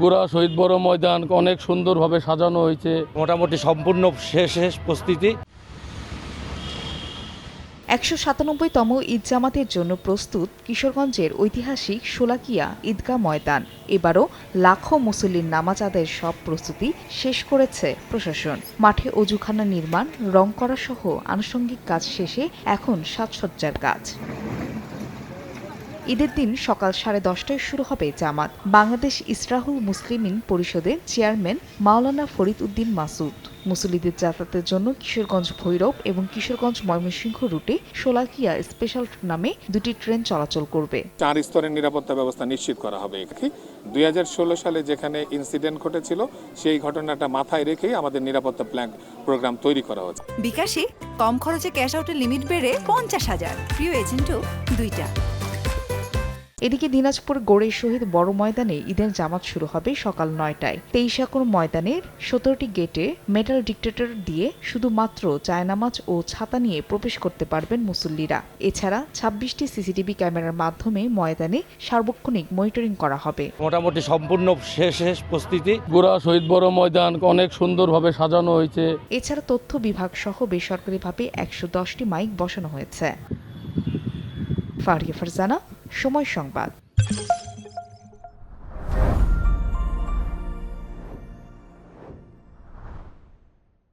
গোড়া শহীদ বড় ময়দান অনেক সুন্দরভাবে সাজানো হয়েছে, মোটামুটি সম্পূর্ণ শেষ প্রস্তুতি। ১৯৭তম ঈদ জামাতের জন্য প্রস্তুত কিশোরগঞ্জের ঐতিহাসিক শোলাকিয়া ঈদগাহ ময়দান। এবারও লাখো মুসল্লির নামাজ আদায়ের সব প্রস্তুতি শেষ করেছে প্রশাসন। মাঠে অজুখানা নির্মাণ, রং করা সহ আনুষঙ্গিক কাজ শেষে এখন সাজসজ্জার কাজ। ঈদের দিন সকাল 10:30টায় শুরু হবে জামাত। বাংলাদেশ ইসরাহুল মুসলিমিন পরিষদের চেয়ারম্যান মাওলানা ফরিদ উদ্দিন মাসুদ। মুসল্লিদের যাতায়াতের জন্য কিশোরগঞ্জ ভৈরব এবং কিশোরগঞ্জ ময়মনসিংহ রুটে শোলাকিয়া স্পেশাল নামে দুটি ট্রেন চলাচল করবে। 4 স্তরের নিরাপত্তা ব্যবস্থা নিশ্চিত করা হবে। 2016 সালে যেখানে ইনসিডেন্ট ঘটেছিল সেই ঘটনাটা মাথায় রেখেই আমাদের নিরাপত্তা প্ল্যান প্রোগ্রাম তৈরি করা হচ্ছে। বিকাশে কম খরচে ক্যাশ আউটের লিমিট বেড়ে 50,000, প্রিয় এজেন্টও 2টা। এদিকে দিনাজপুর গোড়ের শহীদ বড় ময়দানে ঈদের জামাত শুরু হবে সকাল 9টায়। 23 একর ময়দানের 17টি গেটে মেটাল ডিটেক্টর দিয়ে শুধুমাত্র জায়নামাজ ও ছাতা নিয়ে প্রবেশ করতে পারবেন মুসল্লিরা। এছাড়া 26টি সিসিটিভি ক্যামেরার মাধ্যমে ময়দানে সার্বক্ষণিক মনিটরিং করা হবে। মোটামুটি সম্পূর্ণ শেষ প্রস্তুতি। গোড়া শহীদ বড় ময়দান অনেক সুন্দরভাবে সাজানো হয়েছে। এছাড়া তথ্য বিভাগ সহ বেসরকারিভাবে 110টি মাইক বসানো হয়েছে। ফারিয়া ফারজানা, সময় সংবাদ।